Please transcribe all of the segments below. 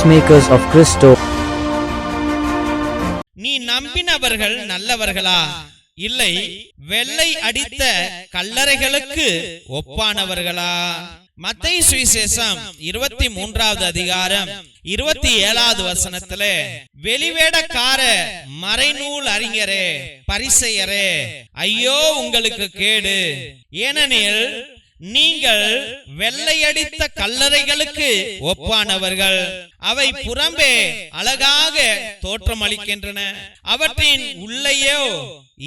Peacemakers of Christo. நீ நம்பினவர்கள் நல்லவர்களா, இல்லை வெள்ளை அடித்த கல்லறைகளுக்கு ஒப்பானவர்களா? மத்தேயு சுவிசேஷம் 23வது அதிகாரம் 27வது வசனத்திலே, வெளிவேடக்கார மறைநூல் அறிஞரே பரிசேயரே, ஐயோ உங்களுக்கு கேடு, ஏனெனில் நீங்கள் வெள்ளையடித்த கல்லறைகளுக்கு ஒப்பானவர்கள். அவை புறம்பே அழகாக தோற்றமளிக்கின்றன, அவற்றின் உள்ளேயோ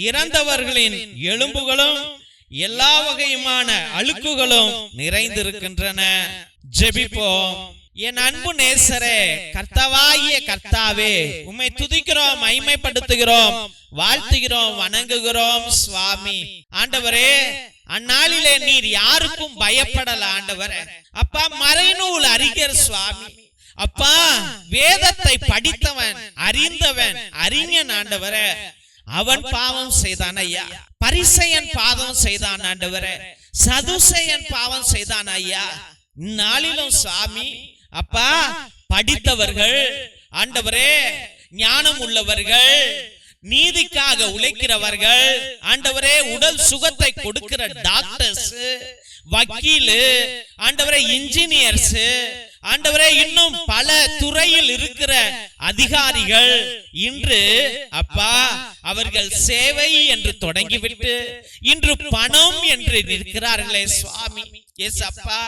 இறந்தவர்களின் எலும்புகளும் எல்லா வகையுமான அழுக்குகளும் நிறைந்திருக்கின்றன. ஜெபிப்போம். என் அன்பு நேசரே, கர்த்தாவாகிய கர்த்தாவே, உம்மை துதிக்கிறோம், மகிமைப்படுத்துகிறோம், வாழ்த்துகிறோம், வணங்குகிறோம் சுவாமி. ஆண்டவரே, அந்நாளிலே நீர் யாருக்கும் பயப்படல ஆண்டவரே. அப்பா, மறைநூல் அறிஞர் சுவாமி, அப்பா வேதத்தை படித்தவன், அறிந்தவன், அறிஞன் ஆண்டவரே, அவன் பாவம் செய்தான் ஐயா. பரிசேயன் பாவம் செய்தான் ஆண்டவரே, சதுசேயன் பாவம் செய்தான் ஐயா. இந்நாளிலும் சுவாமி அப்பா, படித்தவர்கள் ஆண்டவரே, ஞானம் உள்ளவர்கள், நீதிக்காக உழைக்கிறவர்கள் ஆண்டவரே, உடல் சுகத்தை கொடுக்கிற டாக்டர்ஸ், வக்கீலு ஆண்டவரே, இன்ஜினியர்ஸ் ஆண்டவரே, இன்னும் பல துறையில் இருக்கிற அதிகாரிகள் இன்று அப்பா அவர்கள் சேவை என்று தொடங்கிவிட்டு இன்று பணம் என்று நிற்கிறார்களே சுவாமி. எஸ் அப்பா,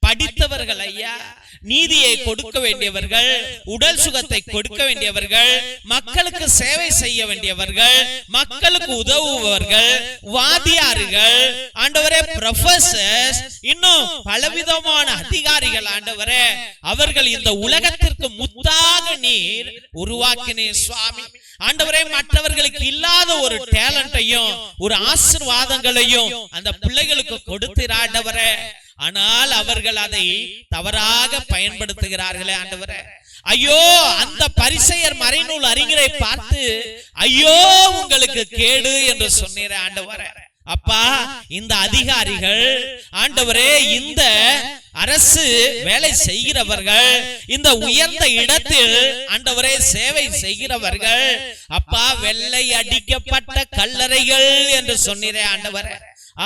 படித்தவர்கள் ஐயா, நீதியை கொடுக்க வேண்டியவர்கள், உடல் சுகத்தை கொடுக்க வேண்டியவர்கள், மக்களுக்கு சேவை செய்ய வேண்டியவர்கள், மக்களுக்கு உதவுபவர்கள், வாதியார்கள் ஆண்டவரே, ப்ரொஃபசர்ஸ், இன்னும் பலவிதமான அதிகாரிகள் ஆண்டவரே, அவர்கள் இந்த உலகத்திற்கு முத்தாக நீர் உருவாக்கினீர் சுவாமி. ஆண்டவரே, மற்றவர்களுக்கு இல்லாத ஒரு டேலண்டையும் ஒரு ஆசீர்வாதங்களையும் அந்த பிள்ளைகளுக்கு கொடுத்தீர் ஆண்டவரே. ஆனால் அவர்கள் அதை தவறாக பயன்படுத்துகிறார்களே ஆண்டவரே. ஐயோ, அந்த பரிசேயர் மறைநூல் அறிஞரை பார்த்து ஐயோ உங்களுக்கு கேடு என்று சொன்னீரே ஆண்டவரே. அப்பா, இந்த அதிகாரிகள் ஆண்டவரே, இந்த அரசு வேலை செய்கிறவர்கள், இந்த உயர்ந்த இடத்தில் ஆண்டவரே சேவை செய்கிறவர்கள், அப்பா வெள்ளை அடிக்கப்பட்ட கல்லறைகள் என்று சொன்னீரே ஆண்டவரே.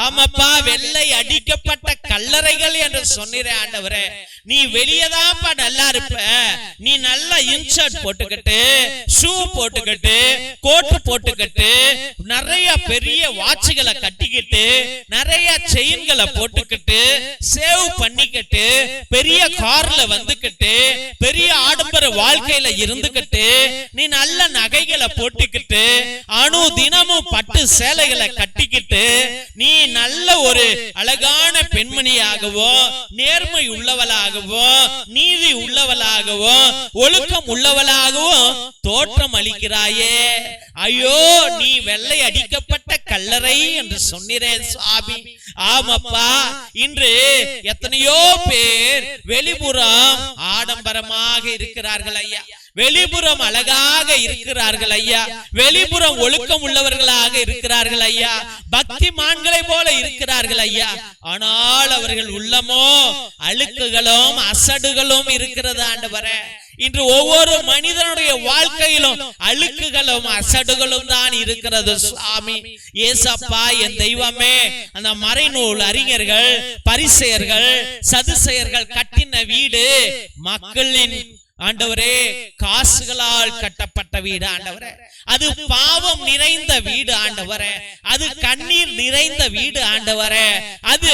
ஆமாப்பா, வெள்ளை அடிக்கப்பட்ட கல்லறைகள் என்று சொன்னீரே ஆண்டவரே. நீ வெளியதாப்பா நல்லா இருப்ப, நீ நல்ல இன்ஷர்ட் போட்டுக்கிட்டு, ஷூ போட்டுக்கிட்டு, கோட்டு போட்டுக்கிட்டு, நிறைய பெரிய வாட்சுகளை கட்டிக்கிட்டு, நிறைய செயின்களை போட்டுக்கிட்டு, சேவ் பண்ணிக்கிட்டு, பெரிய கார்ல வந்துக்கிட்டு, பெரிய ஆடம்பர வாழ்க்கையில இருந்துகிட்டு, நீ நல்ல நகைகளை போட்டுக்கிட்டு, அணு தினமும் பட்டு சேலைகளை கட்டிக்கிட்டு, நீ நல்ல ஒரு அழகான பெண்மணியாகவும் நேர்மை உள்ளவளாகவும் நீதி உள்ளவளாகவும் ஒழுக்கம் உள்ளவளாகவும் தோற்றம் அளிக்கிறாயே. ஐயோ, நீ வெள்ளை அடிக்கப்பட்ட கல்லறை என்று சொன்னீரேன் சுவாமி. ஆமாப்பா, இன்று எத்தனையோ பேர் வெளிப்புறம் ஆடம்பரமாக இருக்கிறார்கள் ஐயா, வெளிப்புறம் அழகாக இருக்கிறார்கள் ஐயா, வெளிப்புறம் ஒழுக்கம் உள்ளவர்களாக இருக்கிறார்கள் ஐயா, பக்திமான்களை போல இருக்கிறார்கள் ஐயா. ஆனால் அவர்கள் உள்ளமோ அழுக்குகளும் அசடுகளும் இருக்கிறது ஆண்டவரே. இன்று ஒவ்வொரு மனிதனுடைய வாழ்க்கையிலும் அழுக்குகளும் அசடுகளும் தான் இருக்கிறது சுவாமி. ஏசப்பா, என் தெய்வமே, அந்த மறைநூல் அறிஞர்கள், பரிசேயர்கள், சதுசேயர்கள் கட்டின வீடு மக்களின் ஆண்டவரே காசுகளால் கட்டப்பட்ட வீடு ஆண்டவரே. அது பாவம் நிறைந்த வீடு ஆண்டவரே, அது கண்ணீர் நிறைந்த வீடு ஆண்டவரே, அது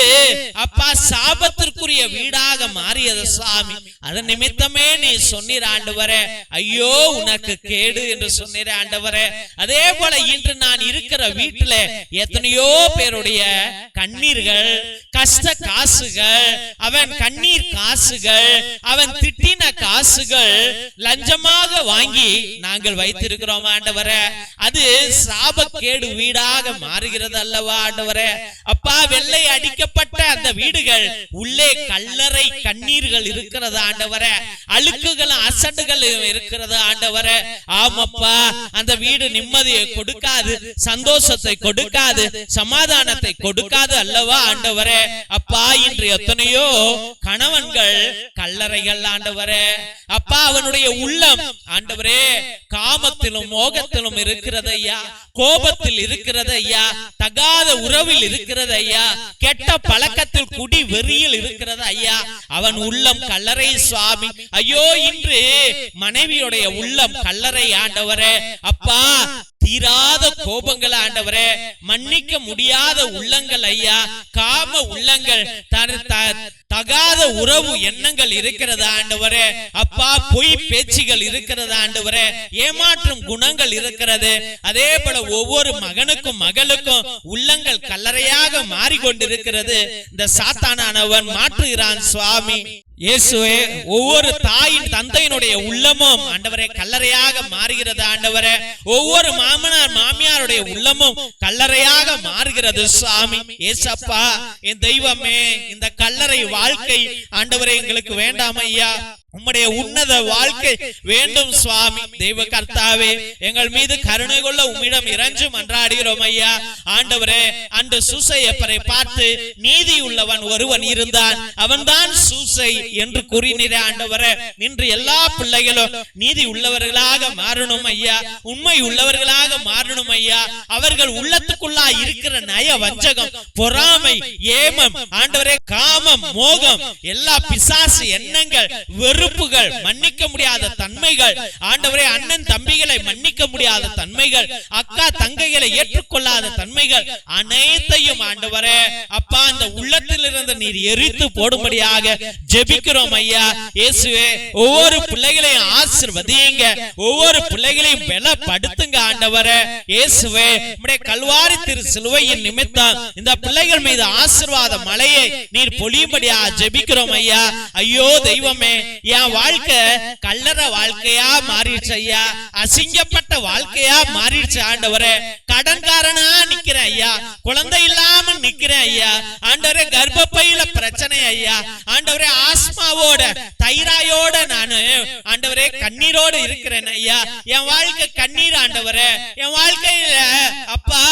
அப்பா சாபத்திற்குரிய வீடாக மாறியது சுவாமி. அதன் நிமித்தமே நீ சொன்னீர் ஆண்டவரே, ஐயோ உனக்கு கேடு என்று சொன்னீர் ஆண்டவரே. அதே போல இன்று நான் இருக்கிற வீட்டுல எத்தனையோ பேருடைய கண்ணீர்கள், கஷ்ட காசுகள், அவன் கண்ணீர் காசுகள், அவன் திட்டின காசுகள் லஞ்சமாக வாங்கி நாங்கள் வைத்திருக்கிறோம் ஆண்டவரே. அது சாபக்கேடு வீடாக மாறுகிறது அல்லவா ஆண்டவரே. அப்பா, வெள்ளை அடிக்கப்பட்ட அந்த வீடுகள் உள்ளே கல்லறை கண்ணீர்கள் இருக்கிறது ஆண்டவரே. அழுக்குகள் அசடுகள் இருக்கிறது ஆண்டவரே. ஆமப்பா, அந்த வீடு நிம்மதியை கொடுக்காது, சந்தோஷத்தை கொடுக்காது, சமாதானத்தை கொடுக்காது அல்லவா ஆண்டவரே. அப்பா, இன்று எத்தனையோ கணவன்கள் கல்லறைகள் ஆண்டவரே. அப்பா, அவனுடைய உள்ளம் ஆண்டவரே காமத்திலும் மோகத்திலும் இருக்கிறது ஐயா, கோபத்தில் இருக்கிறது ஐயா, தகாத உறவில் இருக்கிறது ஐயா, கெட்ட பழக்கத்தில் குடி வெறியில் இருக்கிறது ஐயா. அவன் உள்ளம் கல்லறை சுவாமி. ஐயோ, இன்று மனைவியுடைய உள்ளம் கல்லறை ஆண்டவரே. அப்பா, தீராத கோபங்கள் ஆண்டவரே, மன்னிக்க முடியாத உள்ளங்கள் ஐயா, காம உள்ளங்கள், தகாத உறவு எண்ணங்கள் இருக்கிறது ஆண்டவரே. அப்பா, பொய் பேச்சுகள் இருக்கிறது ஆண்டவரே, ஏமாற்றும் குணங்கள் இருக்கிறது. அதே போல ஒவ்வொரு மகனுக்கும் மகளுக்கும் உள்ளங்கள் கல்லறையாக மாறிக்கொண்டிருக்கிறது. இந்த சாத்தானானவன் மாற்றுகிறான் சுவாமி. இயேசுவே, ஒவ்வொரு தாயின் தந்தையினுடைய உள்ளமும் ஆண்டவரே கல்லறையாக மாறுகிறது ஆண்டவரே. ஒவ்வொரு மாமனார் மாமியாருடைய உள்ளமும் கல்லறையாக மாறுகிறது சுவாமி. ஏசப்பா, என் தெய்வமே, இந்த கல்லறை வாழ்க்கை ஆண்டவரே எங்களுக்கு வேண்டாம் ஐயா. உம்முடைய உன்னத வாழ்க்கை வேண்டும் சுவாமி. தெய்வ கர்த்தாவே, எங்கள் மீது கருணை கொள்ள உம்மிடம் இறஞ்சு மன்றாடுகிறோம் ஐயா. ஆண்டவரே, அன்று சூசையப்பரை பார்த்து நீதி உள்ளவன் ஒருவன் இருந்தான், அவன்தான் சூசை என்று கூறினீரே ஆண்டவரே. இன்று எல்லா பிள்ளைகளும் நீதி உள்ளவர்களாக மாறணும் ஐயா, உண்மை உள்ளவர்களாக மாறணும் ஐயா. அவர்கள் உள்ளத்துக்குள்ளா இருக்கிற நய வஞ்சகம், பொறாமை, ஏமம் ஆண்டவரே, காமம், மோகம், எல்லா பிசாசு எண்ணங்கள், வெறுப்புகள், மன்னிக்க முடியாத தன்மைகள் ஆண்டவரே, அண்ணன் தம்பிகளை மன்னிக்க முடியாத தன்மைகள், அக்கா தங்கைகளை ஏற்றுக்கொள்ளாத தன்மைகள் அனைத்தையும் ஆண்டவரே அப்பா, அந்த உள்ளத்திலிருந்து நீர் எரித்து போடும்படியாக ஜெபிக்கிறோம் ஐயா. இயேசுவே, ஒவ்வொரு பிள்ளைகளையும் ஆசீர்வதிங்க, ஒவ்வொரு பிள்ளைகளையும் பலப்படுத்துங்க ஆண்டவரே. இயேசுவே, உம்முடைய கல்வாரி திரு சிலுவையின் நிமித்தம் இந்த பிள்ளைகள் மீது ஆசீர்வாத மழையை நீர் பொழியும்படியாக ஜெபிக்கிறோம் ஐயா. ஐயோ தெய்வமே, என் வாழ்க்கை கல்லற வாழ்க்கையா மாறிடுச்சு ஐயா, அசிங்கப்பட்ட வாழ்க்கையா மாறிடுச்சு ஆண்டவரே. கடன்காரனா நிக்கிறேன் ஐயா, குழந்தை இல்லாம நிக்கிறேன் ஐயா ஆண்டவரே. கர்ப்பப்பையில பிரச்சனை ஐயா ஆண்டவரே, ஆஸ்மாவோட தைராயோட நானு ஆண்டவரே கண்ணீரோடு இருக்கிறேன் ஐயா. என் வாழ்க்கை கண்ணீர் ஆண்டவரே, என் வாழ்க்கையில அப்பா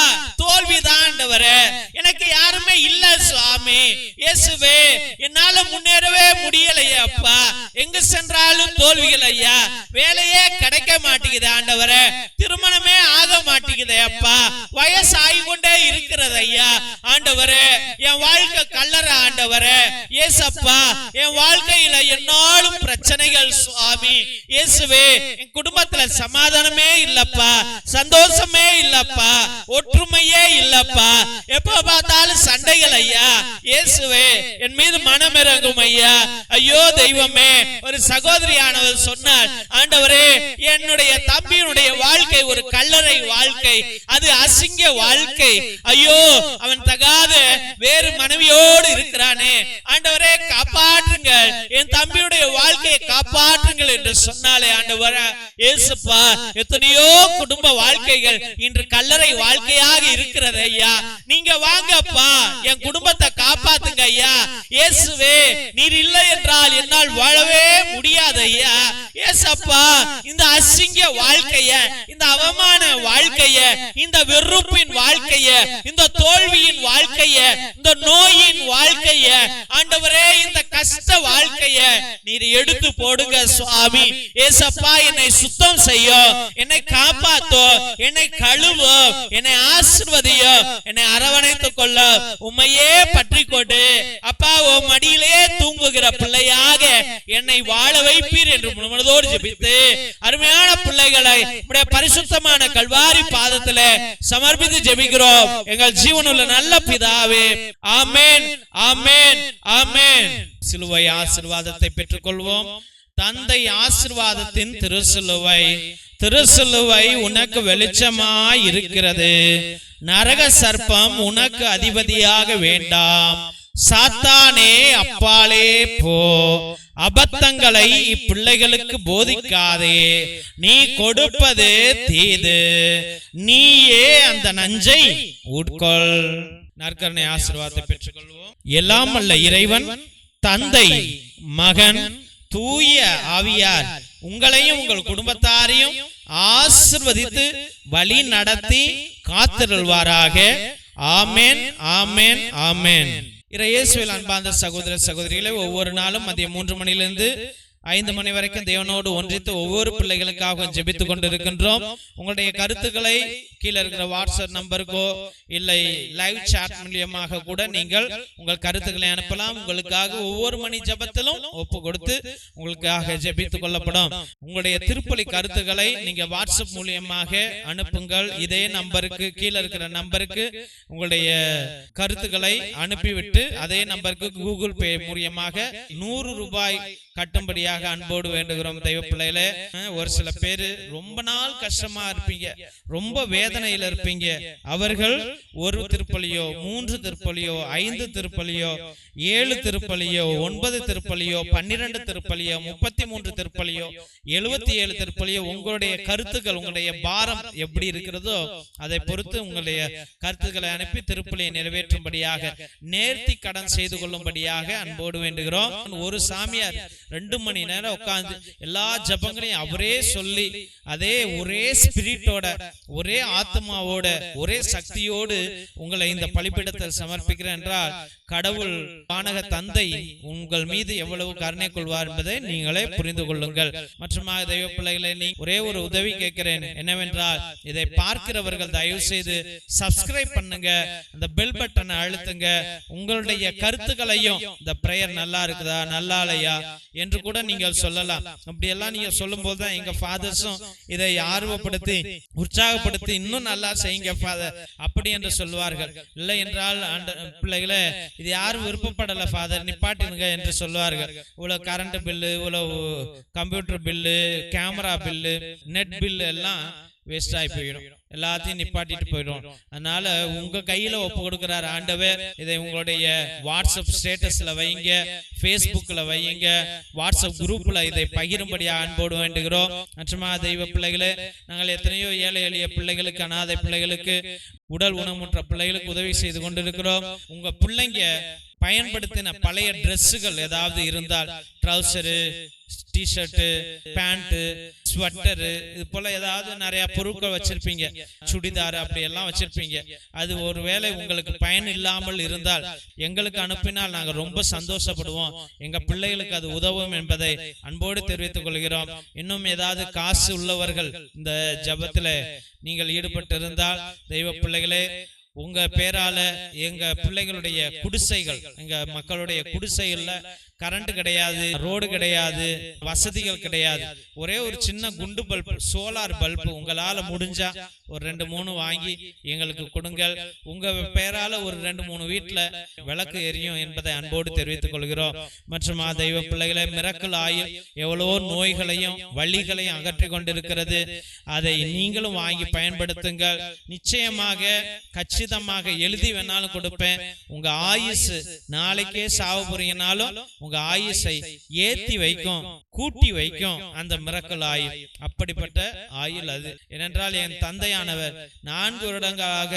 தோல்விதான் ஆண்டவரே. எனக்கு யாருமே இல்ல சுவாமி. இயேசுவே, என்னால முன்னேறவே முடியலையே அப்பா. எங்க சென்றாலும் தோல்விகள் ஐயா. வேலையே கிடைக்க மாட்டேங்குது ஆண்டவரே, திருமணமே ஆக மாட்டேங்குது அப்பா. வயசு ஆகிக்கொண்டே இருக்கிறது ஐயா ஆண்டவரே. என் வாழ்க்கை கல்லற ஆண்டவரே. ஏசப்பா, என் வாழ்க்கையில என்னாலும் பிரச்சனைகள் சுவாமி. இயேசுவே, என் குடும்பத்துல சமாதானமே இல்லப்பா, சந்தோஷமே இல்லப்பா, ஒற்றுமையே இல்லப்பா. எப்ப பார்த்தாலும் சண்டைகள் ஐயா. இயேசுவே, என் மீது மனம் இறங்கும் ஐயா. ஐயோ தெய்வமே, ஒரு சகோதரியானவர் சொன்னார், ஆண்டவரே, என்னுடைய தம்பியினுடைய வாழ்க்கை ஒரு கல்லறை வாழ்க்கை, அது அசிங்க வாழ்க்கை. ஐயோ, அவன் தகாத வேறு மனைவியோடு இருக்கிறானே ஆண்டவரே, காப்பாற்றுங்கள், என் தம்பியுடைய வாழ்க்கையை காப்பாற்றுங்கள் என்று சொன்னாலே ஆண்டவரே. இயேசுப்பா, எத்தனையோ குடும்ப வாழ்க்கைகள் இன்று கல்லறை வாழ்க்கையாக இருக்கிறது ஐயா. நீங்க வாங்கப்பா, என் குடும்பத்தை காப்பாத்துங்க ஐயா. இயேசுவே, நீர் இல்லை என்றால் என்னால் வாழவே முடியாது ஐயா. ஏசப்பா, இந்த அசிங்க வாழ்க்கைய, இந்த அவமான வாழ்க்கைய, இந்த வெறுப்பின் வாழ்க்கைய, இந்த தோல்வியின் வாழ்க்கைய, இந்த நோயின் வாழ்க்கைய ஆண்டவரே, இந்த கஷ்ட வாழ்க்கைய நீர் எடுத்து போடுங்க சுவாமி. ஏசப்பா, என்னை சுத்தம் செய்யும், என்னை காப்பாத்தும், என்னை கழுவும், என்னை ஆசீர்வதியும், என்னை அரவணைத்துக் கொள்ள உம்மையே பற்றி கொண்டு அப்பா, உன் மடியிலே தூங்குகிற பிள்ளையாக என்னை வாழ வைப்பீர் என்று முழுமனதோடு ஜெபித்து அருமையான பிள்ளைகளை உம்முடைய பரிசுத்தமான கல்வாரி பாதத்திலே சமர்ப்பித்து ஜெபிக்கிறோம் எங்கள் ஜீவனுள்ள நல்ல பிதாவே. ஆமென், ஆமென், ஆமென். சிலுவை ஆசீர்வாதத்தை பெற்றுக் கொள்வோம். தந்தை ஆசீர்வாதத்தின் திருசிலுவை, திருசிலுவை உனக்கு வெளிச்சமாய் இருக்கிறது. நரக சர்ப்பம் உனக்கு அதிபதியாக வேண்டாம். சாத்தானே அப்பாலே போ. அபத்தங்களை இப்பிள்ளைகளுக்கு போதிக்காதே. நீ கொடுப்பது தீது, நீயே அந்த நஞ்சை உட்கொள். நற்கருணை ஆசீர்வாதத்தை பெற்றுக் கொள்வோம். எல்லாம் அல்ல இறைவன், தந்தை, மகன், தூய ஆவியார் உங்களையும் உங்கள் குடும்பத்தாரையும் ஆசீர்வதித்து வழி நடத்தி காத்திருள்வாராக. ஆமென், ஆமென், ஆமென். இயேசுவில் அன்பார்ந்த சகோதர சகோதரிகளை, ஒவ்வொரு நாளும் மதியம் 3 மணியிலிருந்து 5 மணி வரைக்கும் தேவனோடு ஒன்றித்து ஒவ்வொரு பிள்ளைகளுக்காக ஜெபித்துக் கொண்டிருக்கின்றோம். உங்களுடைய கருத்துக்களை கீழே இருக்கிற வாட்ஸ்அப் நம்பருக்கோ இல்லை லைவ் சாட் மூலியமாக கூட நீங்கள் உங்கள் கருத்துக்களை அனுப்பலாம். உங்களுக்காக ஒவ்வொரு மணி ஜெபத்திலும் ஒப்பு கொடுத்து உங்களுக்காக ஜெபித்துக் கொள்ளப்படும். உங்களுடைய திருப்பலி கருத்துக்களை நீங்க வாட்ஸ்அப் மூலியமாக அனுப்புங்கள். இதே நம்பருக்கு, கீழே இருக்கிற நம்பருக்கு உங்களுடைய கருத்துக்களை அனுப்பிவிட்டு அதே நம்பருக்கு கூகுள் பே மூலியமாக 100 ரூபாய் கட்டும்படியாக அன்போடு வேண்டுகிறோம். தெய்வ பிள்ளைகளே, ஒரு சில பேரு ரொம்ப நாள் கஷ்டமா இருப்பீங்க, ரொம்ப வேதனையில இருப்பீங்க. அவர்கள் 1 திருப்பலியோ 3 திருப்பலியோ 5 திருப்பலியோ 7 திருப்பலியோ 9 திருப்பலியோ 12 திருப்பலியோ 33 திருப்பலியோ 77 திருப்பலியோ, உங்களுடைய கருத்துக்கள், உங்களுடைய பாரம் எப்படி இருக்கிறதோ அதை பொறுத்து உங்களுடைய கருத்துக்களை அனுப்பி திருப்பலியை நிறைவேற்றும்படியாக, நேர்த்தி கடன் செய்து கொள்ளும்படியாக அன்போடு வேண்டுகிறோம். ஒரு சாமியார் 2 மணி நேரம் உட்கார்ந்து எல்லா ஜபங்களையும் அவரே சொல்லி அதே ஒரே ஸ்பிரிட்டோட, ஒரே ஆத்மாவோட, ஒரே சக்தியோடு உங்களை இந்த பலிபீடத்தில் சமர்ப்பிக்கிறேன் என்றால் கடவுள் வானக தந்தை உங்கள் மீது எவ்வளவு கருணை கொள்வார் என்பதை நீங்களே புரிந்து கொள்ளுங்கள். மற்றும் தெய்வ பிள்ளைகளை, நீ ஒரே ஒரு உதவி கேட்கிறேன். என்னவென்றால், இதை பார்க்கிறவர்கள் தயவு செய்து சப்ஸ்கிரைப் பண்ணுங்க, அந்த பெல் பட்டனை அழுத்துங்க. உங்களுடைய கருத்துக்களையும், இந்த பிரேயர் நல்லா இருக்குதா, நல்லா இல்லையா என்று கூட நீங்கள் சொல்லலாம். அப்படியெல்லாம் நீங்க சொல்லும் போதுதான் எங்க ஃபாதர்ஸும் இதை ஆர்வப்படுத்தி உற்சாகப்படுத்தி இன்னும் நல்லா செய்யுங்க ஃபாதர் அப்படி என்று சொல்வார்கள். இல்லை என்றால் பிள்ளைகளே, இது யாரும் விருப்பப்படல ஃபாதர், நிப்பாட்டினுங்க என்று சொல்வார்கள். இவ்வளவு கரண்ட் பில்லு, இவ்வளவு computer bill, camera bill, net bill எல்லாம் வேஸ்ட் ஆகி போயிடும், எல்லாத்தையும் நிப்பாட்டிட்டு போயிடும். அதனால உங்க கையில ஒப்பு கொடுக்கிறார் ஆண்டவர். இதை உங்களுடைய வாட்ஸ்அப் ஸ்டேட்டஸ்ல வைங்க, பேஸ்புக்ல வைங்க, வாட்ஸ்அப் குரூப்ல இதை பகிரும்படியா அன்போடு வேண்டுகிறோம். மற்றும் தெய்வ பிள்ளைகளே, நாங்கள் எத்தனையோ ஏழை எளிய பிள்ளைகளுக்கு, அனாதை பிள்ளைகளுக்கு, உடல் ஊனமுற்ற பிள்ளைகளுக்கு உதவி செய்து கொண்டிருக்கிறோம். உங்க பிள்ளைங்க பயன்படுத்தின பழைய டிரெஸ்ஸுகள் ஏதாவது இருந்தால், ட்ரௌசரு, டிஷர்ட்டு, பேண்ட், ஸ்வெட்டரு, இது போல ஏதாவது நிறைய பொருட்கள் வச்சிருப்பீங்க, சுடிதார் அப்படி எல்லாம் வச்சிருப்பீங்க. அது ஒருவேளை உங்களுக்கு பயன் இல்லாமல் இருந்தால் எங்களுக்கு அனுப்பினால் நாங்கள் ரொம்ப சந்தோஷப்படுவோம். எங்க பிள்ளைகளுக்கு அது உதவும் என்பதை அன்போடு தெரிவித்துக் கொள்கிறோம். இன்னும் ஏதாவது காசு உள்ளவர்கள் இந்த ஜபத்துல நீங்கள் ஈடுபட்டு இருந்தால், தெய்வ பிள்ளைகளே, உங்க பேரால எங்க பிள்ளைகளுடைய குடிசைகள், எங்க மக்களுடைய குடிசைகள்ல கரண்ட் கிடையாது, ரோடு கிடையாது, வசதிகள் கிடையாது. ஒரே ஒரு சின்ன குண்டு பல்பு, சோலார் பல்பு உங்களால முடிஞ்சா ஒரு 2-3 வாங்கி எங்களுக்கு கொடுங்கள். உங்க பேரால ஒரு 2-3 வீட்டுல விளக்கு எரியும் என்பதை அன்போடு தெரிவித்துக் கொள்கிறோம். மற்றும் தெய்வ பிள்ளைகளை, மிரக்கல் ஆயில் எவ்வளவோ நோய்களையும் வலிகளையும் அகற்றி கொண்டிருக்கிறது. அதை நீங்களும் வாங்கி பயன்படுத்துங்கள். நிச்சயமாக கச்சிதமாக எழுதி வேணாலும் கொடுப்பேன். உங்க ஆயுசு நாளைக்கே சாவு போறீங்கனாலும் உங்க ஆயுசை ஏத்தி வைக்கும், கூட்டி வைக்கும் அந்த மிரக்கல் ஆயில். அப்படிப்பட்ட ஆயில் அது. ஏனென்றால் என் தந்தையானவர் 4 வருடங்களாக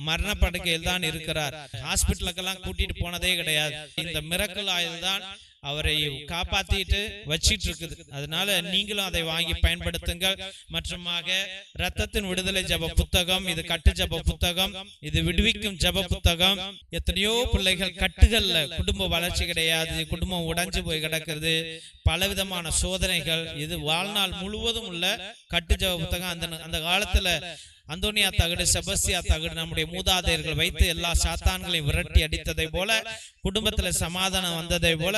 மரண படுக்கையில் தான் இருக்கிறார். ஹாஸ்பிட்டலுக்கெல்லாம் கூட்டிட்டு போனதே கிடையாது. இந்த மிரக்கல் ஆயில் தான் அவரை காப்பாத்திட்டு வச்சிட்டு இருக்குது. அதனால நீங்களும் அதை வாங்கி பயன்படுத்துங்கள். மற்றும் ரத்தத்தின் விடுதலை ஜப புத்தகம், இது கட்டு ஜப புத்தகம், இது விடுவிக்கும் ஜப புத்தகம். எத்தனையோ பிள்ளைகள் கட்டுகள்ல குடும்ப வளர்ச்சி கிடையாது, குடும்பம் உடைஞ்சு போய் கிடக்கிறது, பலவிதமான சோதனைகள். இது வாழ்நாள் முழுவதும் உள்ள கட்டு ஜப புத்தகம். அந்த காலத்துல அந்தோனியா தகடு, செபஸ்தியா தகடு நம்முடைய மூதாதையர்கள் வைத்து எல்லா சாத்தான்களையும் விரட்டி அடித்ததை போல, குடும்பத்துல சமாதானம் வந்ததை போல,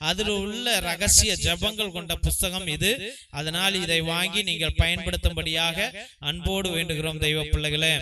அதில் உள்ள ரகசிய ஜபங்கள் கொண்ட புஸ்தகம் இது. அதனால் இதை வாங்கி நீங்கள் பயன்படுத்தும்படியாக அன்போடு வேண்டுகிறோம் தெய்வ பிள்ளைகளே.